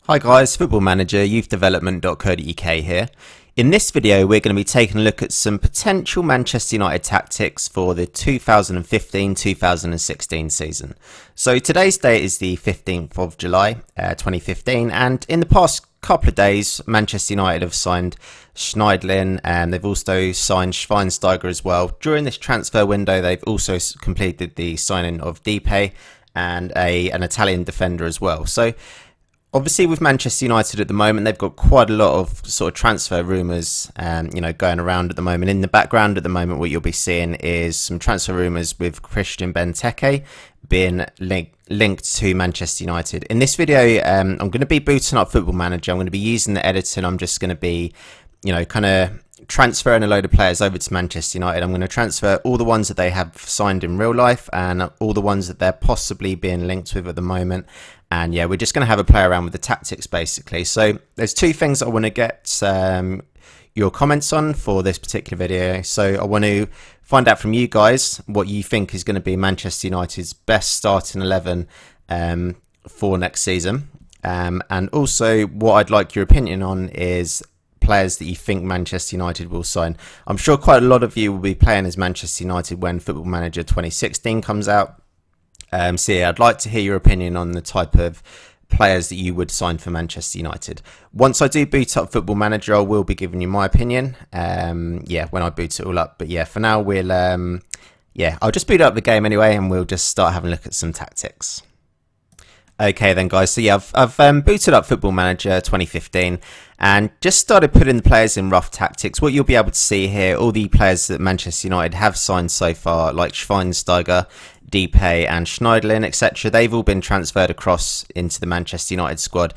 Hi guys, Football-ManagerYouthDevelopment.co.uk here. In this video we're going to be taking a look at some potential Manchester United tactics for the 2015-2016 season. So today's date is the 15th of July 2015, and in the past couple of days Manchester United have signed Schneiderlin and they've also signed Schweinsteiger as well. During this transfer window they've also completed the signing of Depay and an Italian defender as well. So obviously, with Manchester United at the moment, they've got quite a lot of sort of transfer rumours, going around at the moment. In the background at the moment, what you'll be seeing is some transfer rumours with Christian Benteke being linked to Manchester United. In this video, I'm going to be booting up Football Manager. I'm going to be using the editor, and I'm just going to be, kind of transferring a load of players over to Manchester United. I'm going to transfer all the ones that they have signed in real life and all the ones that they're possibly being linked with at the moment. And yeah, we're just going to have a play around with the tactics basically. So there's two things I want to get your comments on for this particular video. So I want to find out from you guys what you think is going to be Manchester United's best starting 11 for next season. And also what I'd like your opinion on is players that you think Manchester United will sign. I'm sure quite a lot of you will be playing as Manchester United when Football Manager 2016 comes out. So yeah, I'd like to hear your opinion on the type of players that you would sign for Manchester United. Once I do boot up Football Manager, I will be giving you my opinion. When I boot it all up. But yeah, for now we'll I'll just boot up the game anyway, and we'll just start having a look at some tactics. Okay then guys, so yeah, I've booted up Football Manager 2015 and just started putting the players in rough tactics. What you'll be able to see here, all the players that Manchester United have signed so far, like Schweinsteiger, Depay and Schneiderlin, etc. They've all been transferred across into the Manchester United squad.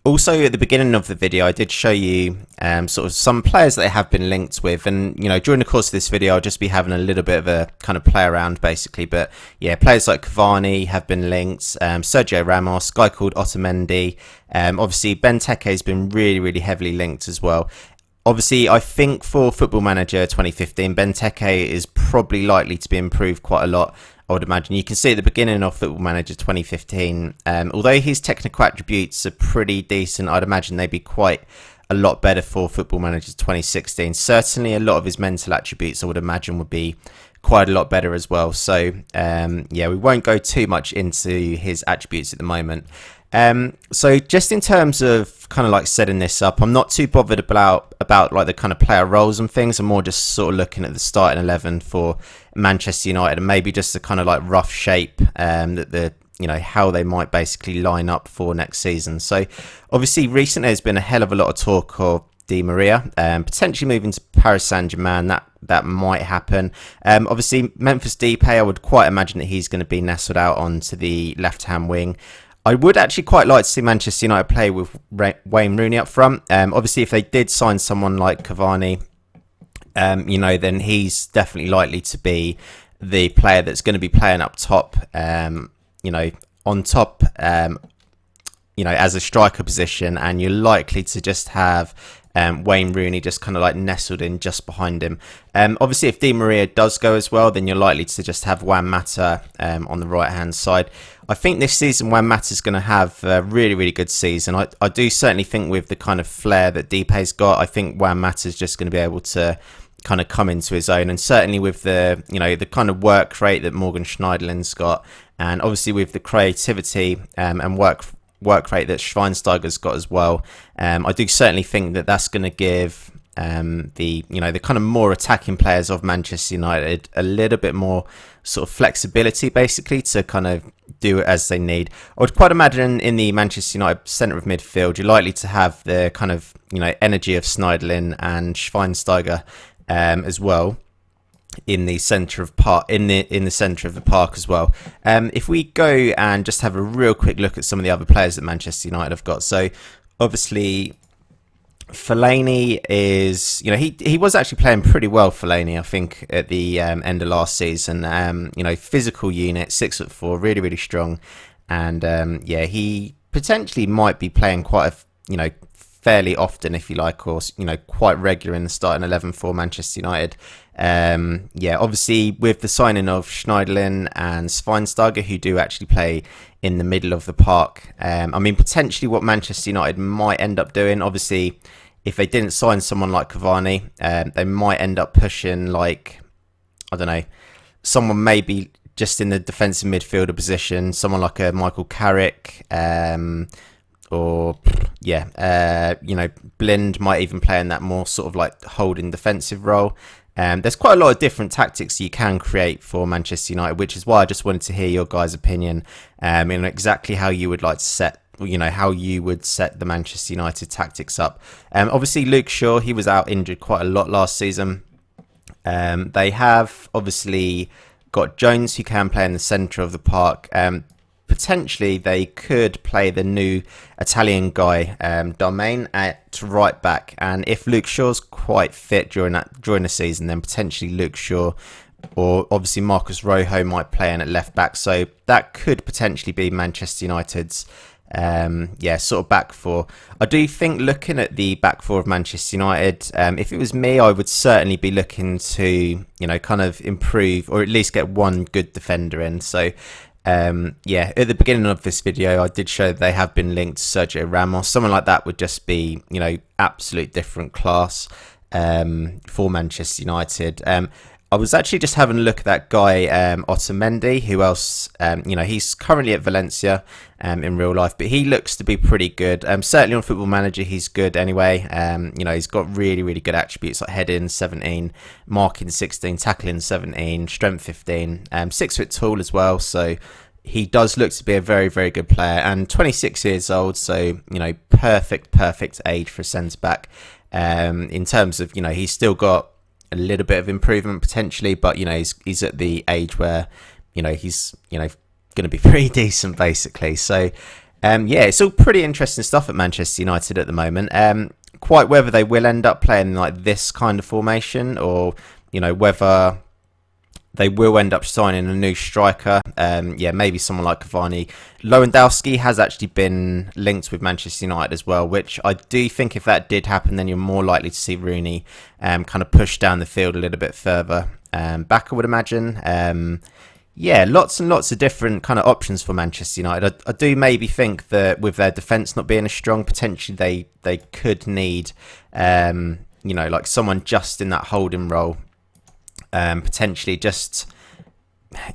Also, at the beginning of the video, I did show you sort of some players that they have been linked with. And, during the course of this video, I'll just be having a little bit of a kind of play around, basically. But, yeah, players like Cavani have been linked. Sergio Ramos, a guy called Otamendi. Obviously, Benteke has been really, really heavily linked as well. Obviously, I think for Football Manager 2015, Benteke is probably likely to be improved quite a lot. I would imagine. You can see at the beginning of Football Manager 2015, although his technical attributes are pretty decent, I'd imagine they'd be quite a lot better for Football Manager 2016. Certainly a lot of his mental attributes, I would imagine, would be quite a lot better as well. So, we won't go too much into his attributes at the moment. So just in terms of kind of like setting this up, I'm not too bothered about like the kind of player roles and things. I'm more just sort of looking at the starting 11 for Manchester United and maybe just the kind of like rough shape that how they might basically line up for next season. So obviously recently there's been a hell of a lot of talk of Di Maria potentially moving to Paris Saint-Germain. That might happen. Obviously Memphis Depay, I would quite imagine that he's going to be nestled out onto the left-hand wing. I would actually quite like to see Manchester United play with Wayne Rooney up front. Obviously, if they did sign someone like Cavani, then he's definitely likely to be the player that's going to be playing up top, on top, as a striker position, and you're likely to just have Wayne Rooney just kind of like nestled in just behind him. Obviously, if Di Maria does go as well, then you're likely to just have Juan Mata on the right-hand side. I think this season Juan Mata is going to have a really, really good season. I do certainly think with the kind of flair that Depay's got, I think Juan Mata is just going to be able to kind of come into his own. And certainly with the, the kind of work rate that Morgan Schneiderlin's got, and obviously with the creativity and work rate that Schweinsteiger's got as well, I do certainly think that that's going to give the kind of more attacking players of Manchester United a little bit more sort of flexibility basically to kind of do it as they need. I would quite imagine in the Manchester United centre of midfield you're likely to have the kind of energy of Schneiderlin and Schweinsteiger as well in the centre of the centre of the park as well. If we go and just have a real quick look at some of the other players that Manchester United have got, so obviously Fellaini is, he was actually playing pretty well, Fellaini, I think, at the end of last season. Physical unit, 6'4", really, really strong. And he potentially might be playing quite a, fairly often, if you like, or quite regular in the starting 11 for Manchester United. Obviously with the signing of Schneiderlin and Schweinsteiger, who do actually play in the middle of the park. Potentially what Manchester United might end up doing, obviously, if they didn't sign someone like Cavani, they might end up pushing someone maybe just in the defensive midfielder position, someone like a Michael Carrick, Blind might even play in that more sort of like holding defensive role. There's quite a lot of different tactics you can create for Manchester United, which is why I just wanted to hear your guys' opinion in exactly how you would like to set, how you would set the Manchester United tactics up. Obviously, Luke Shaw, he was out injured quite a lot last season. They have obviously got Jones, who can play in the centre of the park. Potentially, they could play the new Italian guy, Darmain, at right back. And if Luke Shaw's quite fit during the season, then potentially Luke Shaw or obviously Marcus Rojo might play in at left back. So that could potentially be Manchester United's sort of back four. I do think looking at the back four of Manchester United, if it was me, I would certainly be looking to, kind of improve or at least get one good defender in. So, at the beginning of this video, I did show that they have been linked to Sergio Ramos. Someone like that would just be, absolute different class for Manchester United. I was actually just having a look at that guy, Otamendi, who else, he's currently at Valencia in real life, but he looks to be pretty good. Certainly on Football Manager, he's good anyway. He's got really, really good attributes like heading 17, marking 16, tackling 17, strength 15, 6 foot tall as well. So he does look to be a very, very good player, and 26 years old. So, perfect age for a centre back. In terms of, he's still got a little bit of improvement potentially, but he's at the age where he's going to be pretty decent basically. So it's all pretty interesting stuff at Manchester United at the moment. Quite whether they will end up playing like this kind of formation, or whether they will end up signing a new striker. Maybe someone like Cavani. Lewandowski has actually been linked with Manchester United as well, which I do think if that did happen, then you're more likely to see Rooney kind of push down the field a little bit further back, I would imagine. Lots and lots of different kind of options for Manchester United. I do maybe think that with their defence not being as strong, potentially they could need, like someone just in that holding role. Potentially just,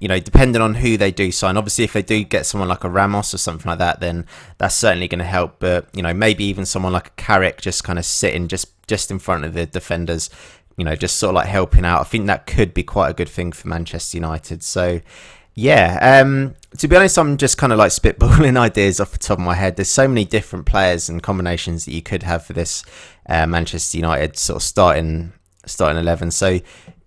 depending on who they do sign. Obviously, if they do get someone like a Ramos or something like that, then that's certainly going to help. But, maybe even someone like a Carrick just kind of sitting just in front of the defenders, just sort of like helping out. I think that could be quite a good thing for Manchester United. So, to be honest, I'm just kind of like spitballing ideas off the top of my head. There's so many different players and combinations that you could have for this Manchester United sort of starting 11. So,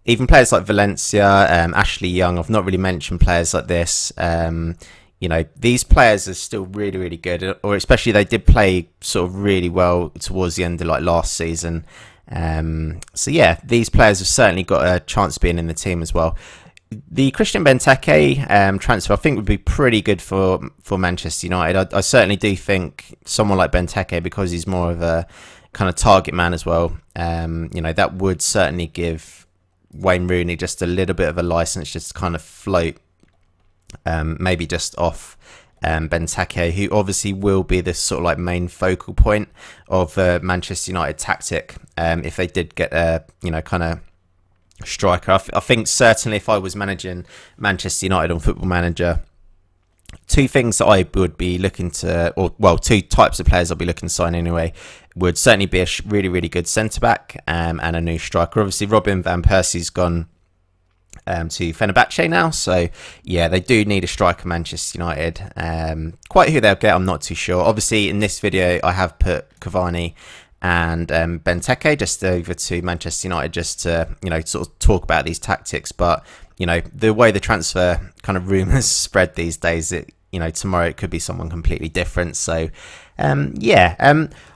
even players like Valencia, Ashley Young, I've not really mentioned players like this. These players are still really, really good, or especially they did play sort of really well towards the end of like last season. These players have certainly got a chance of being in the team as well. The Christian Benteke transfer, I think, would be pretty good for Manchester United. I certainly do think someone like Benteke, because he's more of a kind of target man as well, that would certainly give Wayne Rooney just a little bit of a license just to kind of float maybe just off Benteke, who obviously will be the sort of like main focal point of Manchester United tactic if they did get a kind of striker. I think certainly if I was managing Manchester United on Football Manager, two things that I would be looking to, two types of players I'll be looking to sign anyway, would certainly be a really, really good centre-back and a new striker. Obviously, Robin Van Persie's gone to Fenerbahce now, so yeah, they do need a striker, Manchester United. Quite who they'll get, I'm not too sure. Obviously, in this video, I have put Cavani and Benteke just over to Manchester United just to, sort of talk about these tactics, but the way the transfer kind of rumours spread these days, tomorrow it could be someone completely different. So,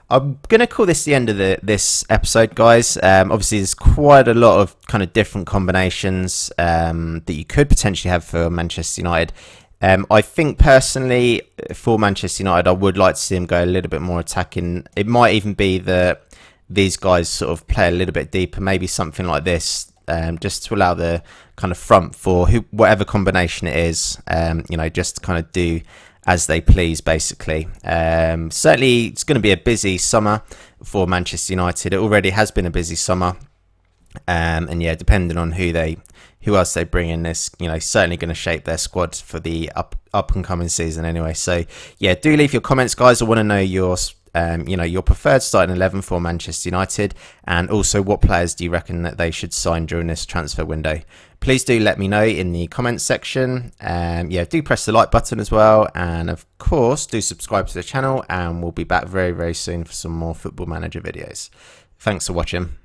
I'm going to call this the end of this episode, guys. Obviously, there's quite a lot of kind of different combinations that you could potentially have for Manchester United. I think personally for Manchester United, I would like to see them go a little bit more attacking. It might even be that these guys sort of play a little bit deeper, maybe something like this, just to allow the kind of front four, whatever combination it is, just to kind of do as they please, basically. Certainly, it's going to be a busy summer for Manchester United. It already has been a busy summer, and yeah, depending on who else they bring in, this certainly going to shape their squad for the up and coming season. Anyway, so yeah, do leave your comments, guys. I want to know your preferred starting 11 for Manchester United, and also what players do you reckon that they should sign during this transfer window. Please do let me know in the comments section. Do press the like button as well, and of course do subscribe to the channel, and we'll be back very, very soon for some more Football Manager videos. Thanks for watching.